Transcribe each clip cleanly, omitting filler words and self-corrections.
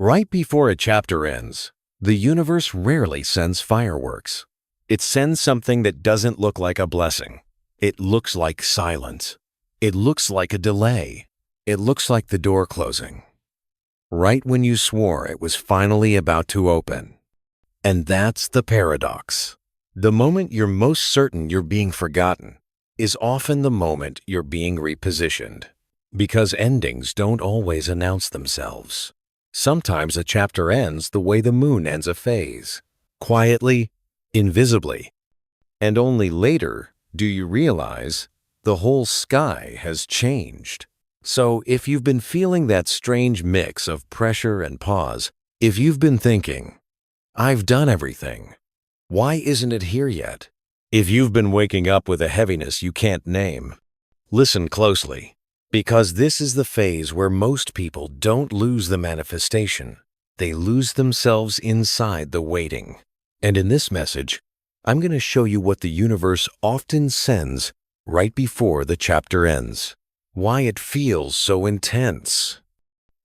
Right before a chapter ends, the universe rarely sends fireworks. It sends something that doesn't look like a blessing. It looks like silence. It looks like a delay. It looks like the door closing. Right when you swore it was finally about to open. And that's the paradox. The moment you're most certain you're being forgotten is often the moment you're being repositioned. Because endings don't always announce themselves. Sometimes a chapter ends the way the moon ends a phase, quietly, invisibly. And only later do you realize the whole sky has changed. So if you've been feeling that strange mix of pressure and pause, if you've been thinking, I've done everything, why isn't it here yet? If you've been waking up with a heaviness you can't name, listen closely. Because this is the phase where most people don't lose the manifestation. They lose themselves inside the waiting. And in this message, I'm going to show you what the universe often sends right before the chapter ends. Why it feels so intense.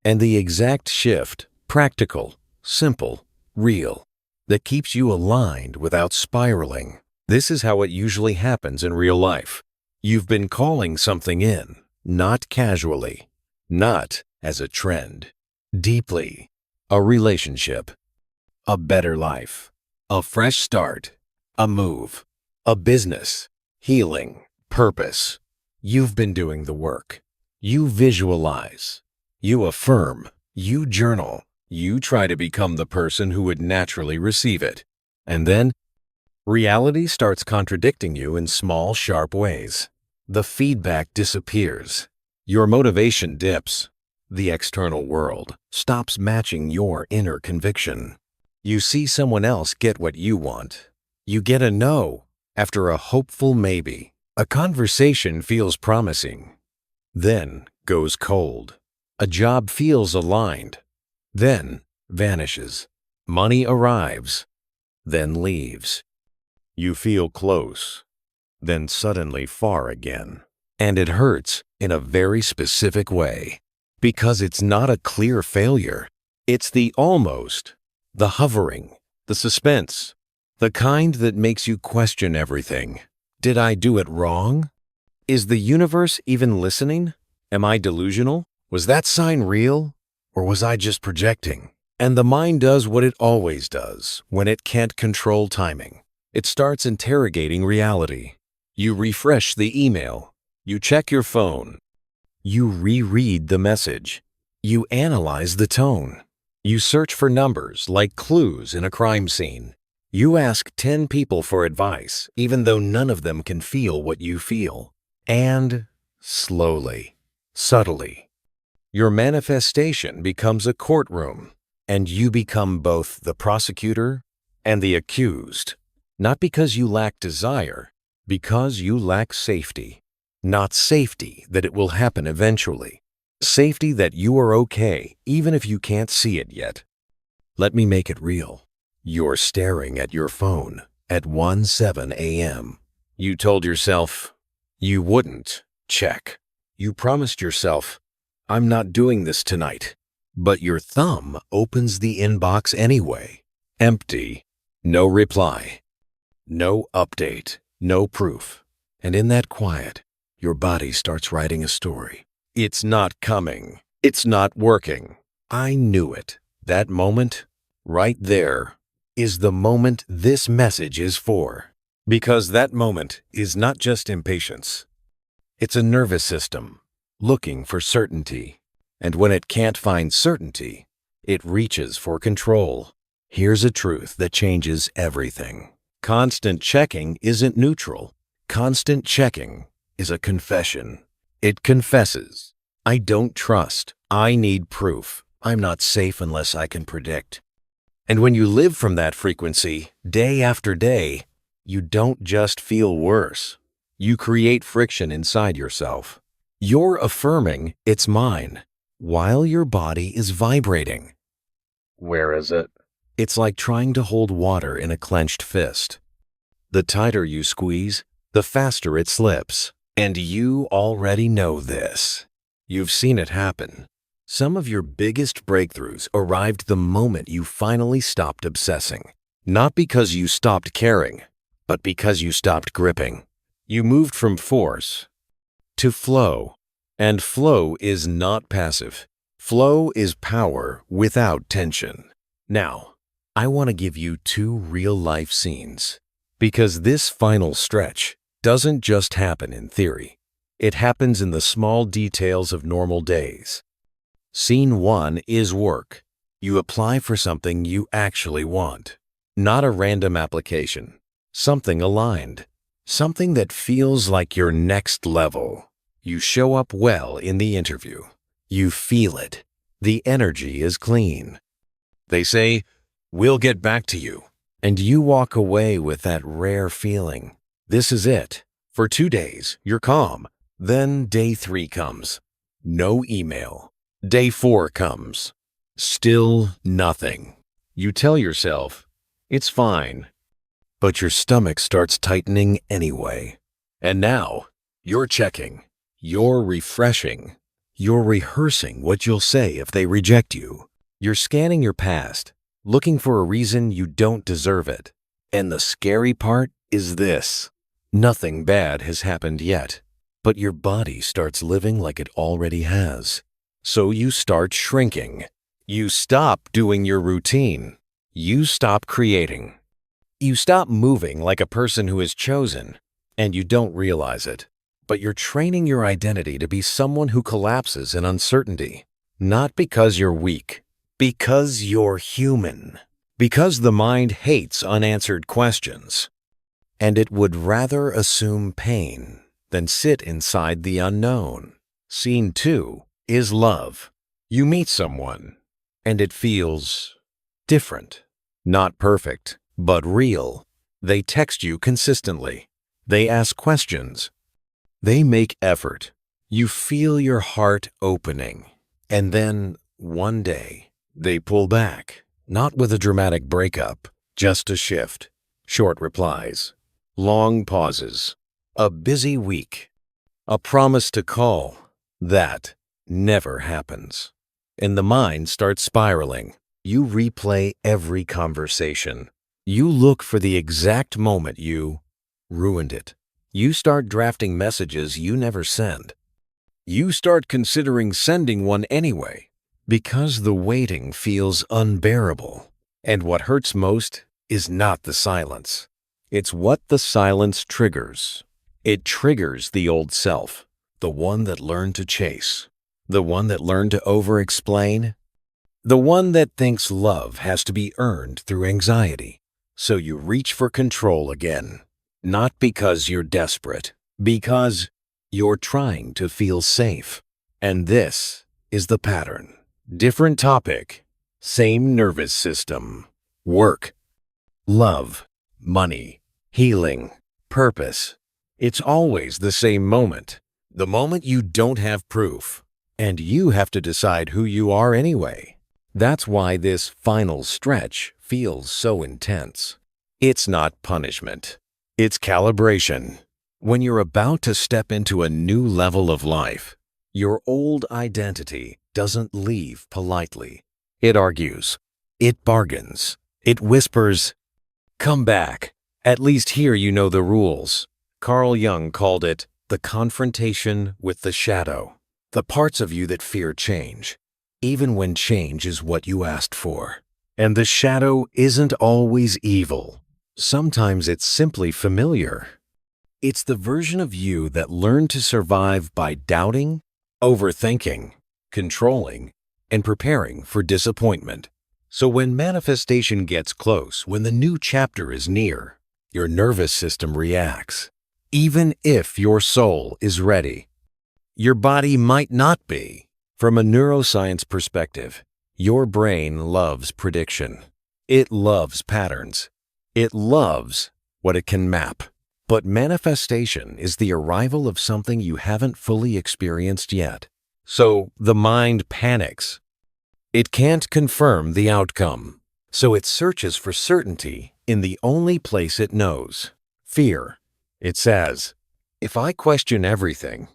And the exact shift, practical, simple, real, that keeps you aligned without spiraling. This is how it usually happens in real life. You've been calling something in. Not casually, not as a trend, deeply, a relationship, a better life, a fresh start, a move, a business, healing, purpose. You've been doing the work. You visualize, you affirm, you journal, you try to become the person who would naturally receive it. And then, reality starts contradicting you in small, sharp ways. The feedback disappears. Your motivation dips. The external world stops matching your inner conviction. You see someone else get what you want. You get a no after a hopeful maybe. A conversation feels promising, then goes cold. A job feels aligned, then vanishes. Money arrives, then leaves. You feel close, then suddenly far again. And it hurts in a very specific way. Because it's not a clear failure. It's the almost, the hovering, the suspense, the kind that makes you question everything. Did I do it wrong? Is the universe even listening? Am I delusional? Was that sign real? Or was I just projecting? And the mind does what it always does when it can't control timing. It starts interrogating reality. You refresh the email. You check your phone. You reread the message. You analyze the tone. You search for numbers like clues in a crime scene. You ask 10 people for advice, even though none of them can feel what you feel. And slowly, subtly, your manifestation becomes a courtroom, and you become both the prosecutor and the accused. Not because you lack desire, because you lack safety. Not safety that it will happen eventually. Safety that you are okay, even if you can't see it yet. Let me make it real. You're staring at your phone at 1:07 a.m. You told yourself you wouldn't check. You promised yourself, I'm not doing this tonight. But your thumb opens the inbox anyway. Empty. No reply. No update. No proof. And in that quiet, your body starts writing a story. It's not coming. It's not working. I knew it. That moment, right there, is the moment this message is for. Because that moment is not just impatience. It's a nervous system looking for certainty. And when it can't find certainty, it reaches for control. Here's a truth that changes everything. Constant checking isn't neutral. Constant checking is a confession. It confesses, I don't trust. I need proof. I'm not safe unless I can predict. And when you live from that frequency, day after day, you don't just feel worse. You create friction inside yourself. You're affirming it's mine, while your body is vibrating. Where is it? It's like trying to hold water in a clenched fist. The tighter you squeeze, the faster it slips. And you already know this. You've seen it happen. Some of your biggest breakthroughs arrived the moment you finally stopped obsessing. Not because you stopped caring, but because you stopped gripping. You moved from force to flow. And flow is not passive. Flow is power without tension. Now, I want to give you two real-life scenes. Because this final stretch doesn't just happen in theory. It happens in the small details of normal days. Scene 1 is work. You apply for something you actually want. Not a random application. Something aligned. Something that feels like your next level. You show up well in the interview. You feel it. The energy is clean. They say, "We'll get back to you." And you walk away with that rare feeling. This is it. For 2 days, you're calm. Then day 3 comes. No email. Day 4 comes. Still nothing. You tell yourself, it's fine. But your stomach starts tightening anyway. And now, you're checking. You're refreshing. You're rehearsing what you'll say if they reject you. You're scanning your past, looking for a reason you don't deserve it. And the scary part is this. Nothing bad has happened yet, but your body starts living like it already has. So you start shrinking. You stop doing your routine. You stop creating. You stop moving like a person who is chosen, and you don't realize it. But you're training your identity to be someone who collapses in uncertainty. Not because you're weak, because you're human. Because the mind hates unanswered questions. And it would rather assume pain than sit inside the unknown. Scene 2 is love. You meet someone, and it feels different. Not perfect, but real. They text you consistently. They ask questions. They make effort. You feel your heart opening. And then, one day, they pull back. Not with a dramatic breakup, just a shift. Short replies. Long pauses. A busy week. A promise to call. That never happens. And the mind starts spiraling. You replay every conversation. You look for the exact moment you ruined it. You start drafting messages you never send. You start considering sending one anyway, because the waiting feels unbearable. And what hurts most is not the silence. It's what the silence triggers. It triggers the old self, the one that learned to chase, the one that learned to over-explain, the one that thinks love has to be earned through anxiety. So you reach for control again. Not because you're desperate, because you're trying to feel safe. And this is the pattern. Different topic, same nervous system. Work, love, money, healing, purpose. It's always the same moment. The moment you don't have proof, and you have to decide who you are anyway. That's why this final stretch feels so intense. It's not punishment. It's calibration. When you're about to step into a new level of life, your old identity doesn't leave politely. It argues. It bargains. It whispers, "Come back. At least here you know the rules." Carl Jung called it the confrontation with the shadow. The parts of you that fear change, even when change is what you asked for. And the shadow isn't always evil. Sometimes it's simply familiar. It's the version of you that learned to survive by doubting, overthinking, controlling, and preparing for disappointment. So when manifestation gets close, when the new chapter is near, your nervous system reacts. Even if your soul is ready, your body might not be. From a neuroscience perspective, your brain loves prediction. It loves patterns. It loves what it can map. But manifestation is the arrival of something you haven't fully experienced yet. So the mind panics. It can't confirm the outcome. So it searches for certainty in the only place it knows, fear. It says, if I question everything,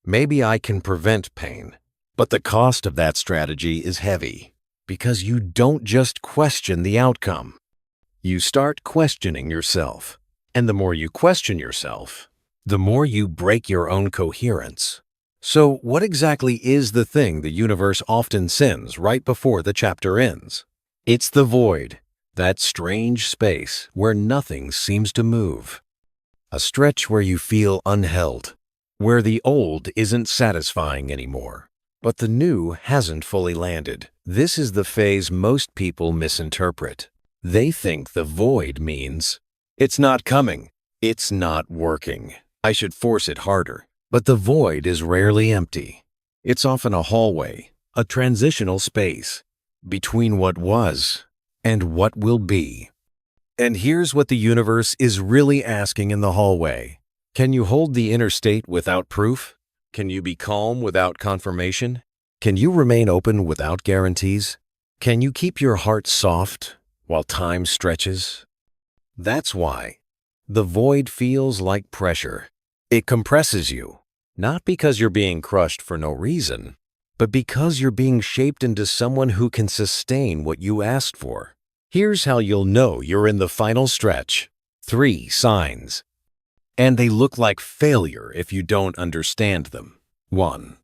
maybe I can prevent pain. But the cost of that strategy is heavy, because you don't just question the outcome. You start questioning yourself. And the more you question yourself, the more you break your own coherence. So what exactly is the thing the universe often sends right before the chapter ends? It's the void, that strange space where nothing seems to move. A stretch where you feel unheld, where the old isn't satisfying anymore, but the new hasn't fully landed. This is the phase most people misinterpret. They think the void means, it's not coming, it's not working, I should force it harder. But the void is rarely empty. It's often a hallway, a transitional space between what was and what will be. And here's what the universe is really asking in the hallway. Can you hold the inner state without proof? Can you be calm without confirmation? Can you remain open without guarantees? Can you keep your heart soft while time stretches? That's why the void feels like pressure. It compresses you, not because you're being crushed for no reason, but because you're being shaped into someone who can sustain what you asked for. Here's how you'll know you're in the final stretch. 3 signs. And they look like failure if you don't understand them. 1.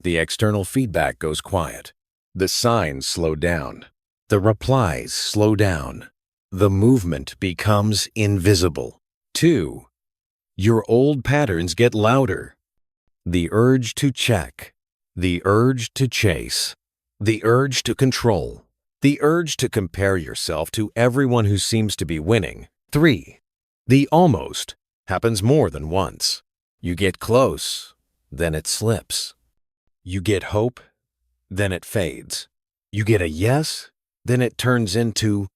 The external feedback goes quiet. The signs slow down. The replies slow down. The movement becomes invisible. 2. Your old patterns get louder. The urge to check, the urge to chase, the urge to control, the urge to compare yourself to everyone who seems to be winning. 3. The almost happens more than once. You get close, then it slips. You get hope, then it fades. You get a yes, then it turns into,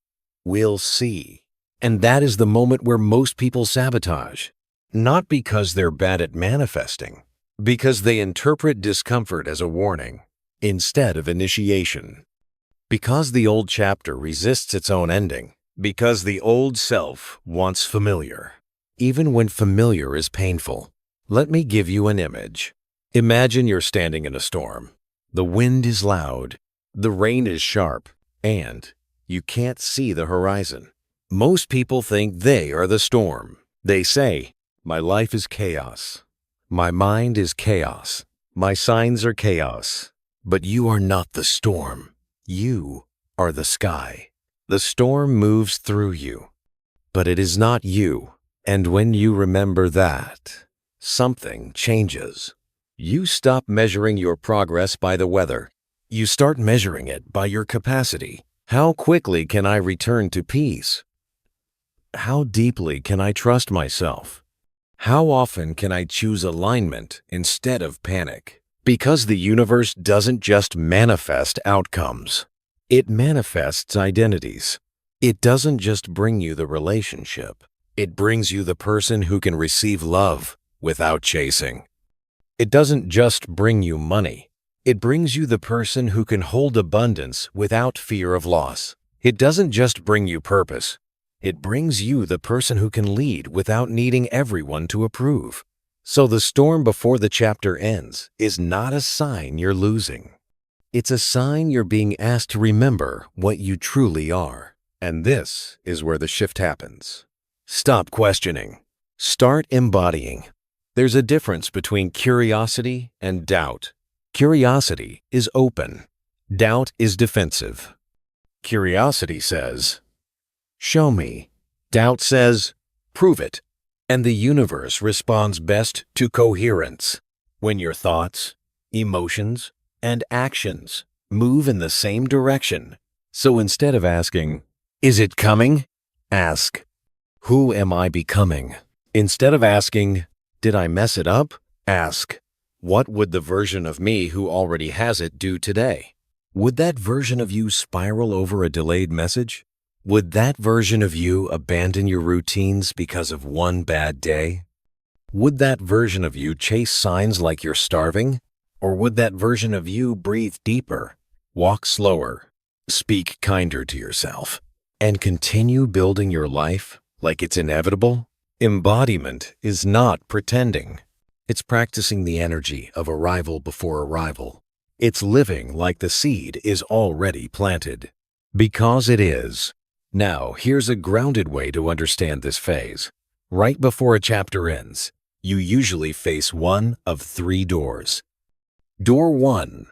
we'll see. And that is the moment where most people sabotage. Not because they're bad at manifesting, because they interpret discomfort as a warning instead of initiation. Because the old chapter resists its own ending, because the old self wants familiar, even when familiar is painful. Let me give you an image. Imagine you're standing in a storm. The wind is loud, the rain is sharp, and you can't see the horizon. Most people think they are the storm. They say, my life is chaos. My mind is chaos. My signs are chaos. But you are not the storm. You are the sky. The storm moves through you, but it is not you. And when you remember that, something changes. You stop measuring your progress by the weather. You start measuring it by your capacity. How quickly can I return to peace? How deeply can I trust myself? How often can I choose alignment instead of panic? Because the universe doesn't just manifest outcomes. It manifests identities. It doesn't just bring you the relationship. It brings you the person who can receive love without chasing. It doesn't just bring you money. It brings you the person who can hold abundance without fear of loss. It doesn't just bring you purpose. It brings you the person who can lead without needing everyone to approve. So the storm before the chapter ends is not a sign you're losing. It's a sign you're being asked to remember what you truly are. And this is where the shift happens. Stop questioning. Start embodying. There's a difference between curiosity and doubt. Curiosity is open. Doubt is defensive. Curiosity says, show me. Doubt says, prove it. And the universe responds best to coherence. When your thoughts, emotions, and actions move in the same direction. So instead of asking, is it coming? Ask, who am I becoming? Instead of asking, did I mess it up? Ask, what would the version of me who already has it do today? Would that version of you spiral over a delayed message? Would that version of you abandon your routines because of one bad day? Would that version of you chase signs like you're starving? Or would that version of you breathe deeper, walk slower, speak kinder to yourself, and continue building your life like it's inevitable? Embodiment is not pretending. It's practicing the energy of arrival before arrival. It's living like the seed is already planted. Because it is. Now, here's a grounded way to understand this phase. Right before a chapter ends, you usually face one of three doors. Door 1.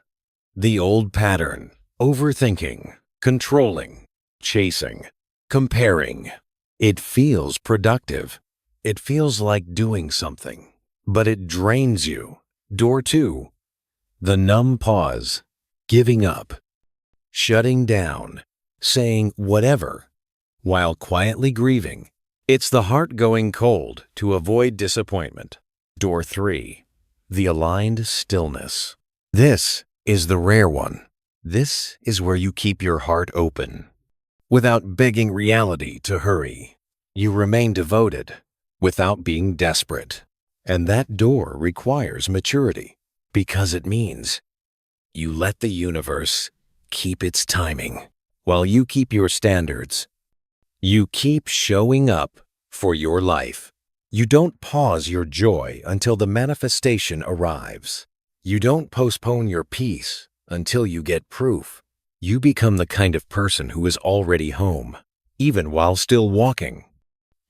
The old pattern. Overthinking, controlling, chasing, comparing. It feels productive. It feels like doing something, but it drains you. Door 2. The numb pause. Giving up, shutting down, saying whatever, while quietly grieving. It's the heart going cold to avoid disappointment. Door 3. The aligned stillness. This is the rare one. This is where you keep your heart open. Without begging reality to hurry, you remain devoted without being desperate. And that door requires maturity because it means you let the universe keep its timing while you keep your standards. You keep showing up for your life. You don't pause your joy until the manifestation arrives. You don't postpone your peace until you get proof. You become the kind of person who is already home, even while still walking.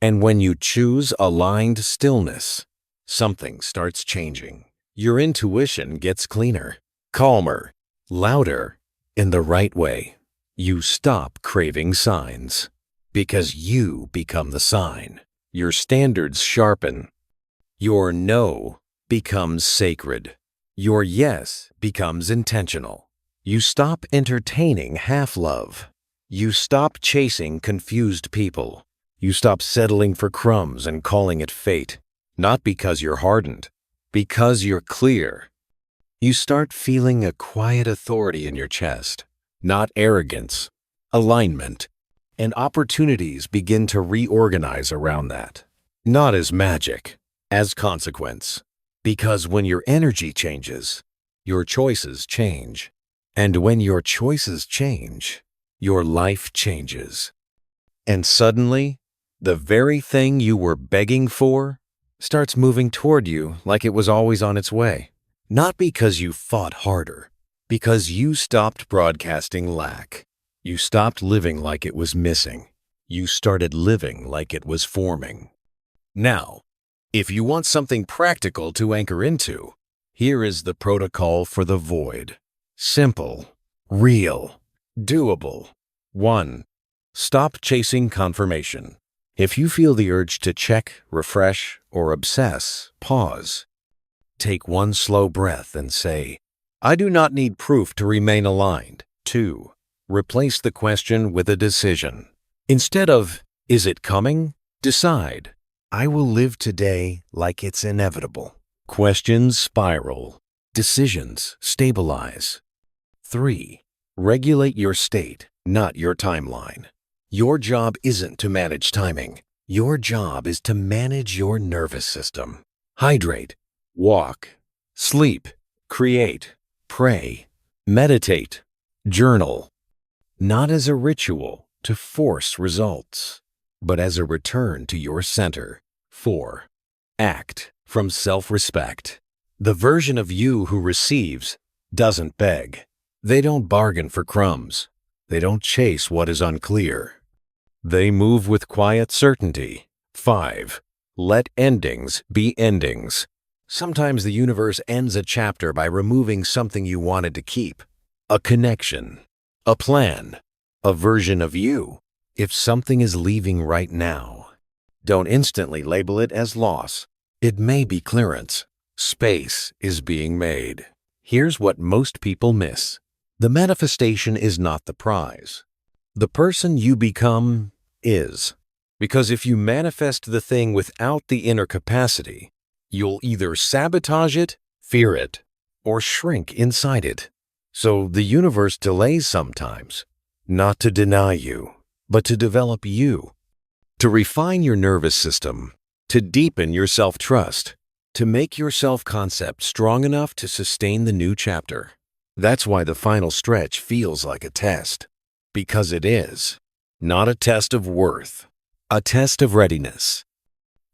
And when you choose aligned stillness, something starts changing. Your intuition gets cleaner, calmer, louder, in the right way. You stop craving signs because you become the sign. Your standards sharpen. Your no becomes sacred. Your yes becomes intentional. You stop entertaining half-love. You stop chasing confused people. You stop settling for crumbs and calling it fate. Not because you're hardened, because you're clear. You start feeling a quiet authority in your chest, not arrogance, alignment, and opportunities begin to reorganize around that. Not as magic, as consequence. Because when your energy changes, your choices change. And when your choices change, your life changes. And suddenly, the very thing you were begging for starts moving toward you like it was always on its way. Not because you fought harder, because you stopped broadcasting lack. You stopped living like it was missing. You started living like it was forming. Now, if you want something practical to anchor into, here is the protocol for the void. Simple, real, doable. 1. Stop chasing confirmation. If you feel the urge to check, refresh, or obsess, pause. Take one slow breath and say, I do not need proof to remain aligned. 2. Replace the question with a decision. Instead of, is it coming? Decide, I will live today like it's inevitable. Questions spiral. Decisions stabilize. 3. Regulate your state, not your timeline. Your job isn't to manage timing. Your job is to manage your nervous system. Hydrate, walk, sleep, create, pray, meditate, journal. Not as a ritual to force results, but as a return to your center. 4. Act from self-respect. The version of you who receives doesn't beg. They don't bargain for crumbs. They don't chase what is unclear. They move with quiet certainty. 5. Let endings be endings. Sometimes the universe ends a chapter by removing something you wanted to keep. A connection, a plan, a version of you. If something is leaving right now, don't instantly label it as loss. It may be clearance. Space is being made. Here's what most people miss. The manifestation is not the prize. The person you become is. Because if you manifest the thing without the inner capacity, you'll either sabotage it, fear it, or shrink inside it. So the universe delays sometimes, not to deny you, but to develop you, to refine your nervous system, to deepen your self-trust, to make your self-concept strong enough to sustain the new chapter. That's why the final stretch feels like a test, because it is. Not a test of worth, a test of readiness.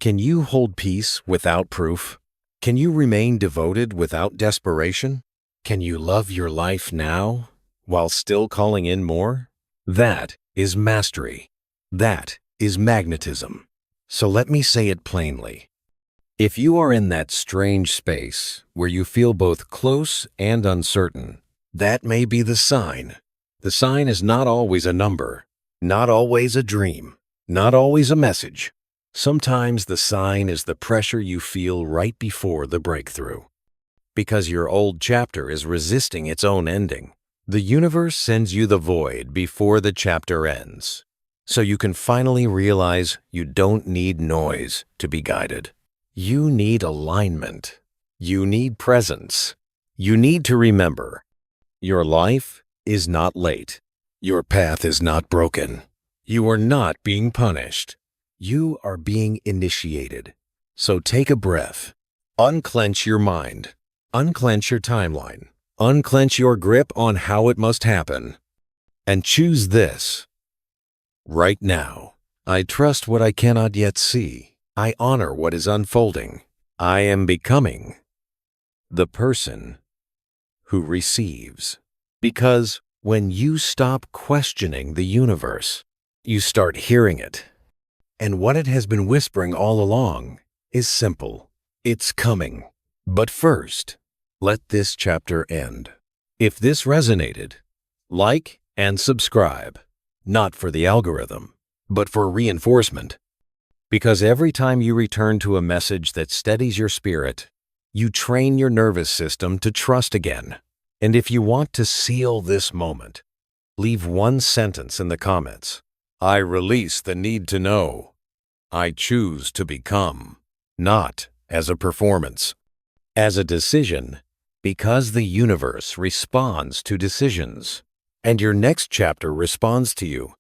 Can you hold peace without proof? Can you remain devoted without desperation? Can you love your life now while still calling in more? That is mastery. That is magnetism. So let me say it plainly. If you are in that strange space where you feel both close and uncertain, that may be the sign. The sign is not always a number, not always a dream, not always a message. Sometimes the sign is the pressure you feel right before the breakthrough. Because your old chapter is resisting its own ending, the universe sends you the void before the chapter ends, so you can finally realize you don't need noise to be guided. You need alignment. You need presence. You need to remember, your life is not late. Your path is not broken. You are not being punished. You are being initiated. So take a breath. Unclench your mind. Unclench your timeline. Unclench your grip on how it must happen. And choose this. Right now, I trust what I cannot yet see. I honor what is unfolding. I am becoming the person who receives. Because when you stop questioning the universe, you start hearing it. And what it has been whispering all along is simple. It's coming. But first, let this chapter end. If this resonated, like and subscribe, not for the algorithm, but for reinforcement. Because every time you return to a message that steadies your spirit, you train your nervous system to trust again. And if you want to seal this moment, leave one sentence in the comments. I release the need to know. I choose to become, not as a performance, as a decision, because the universe responds to decisions, and your next chapter responds to you.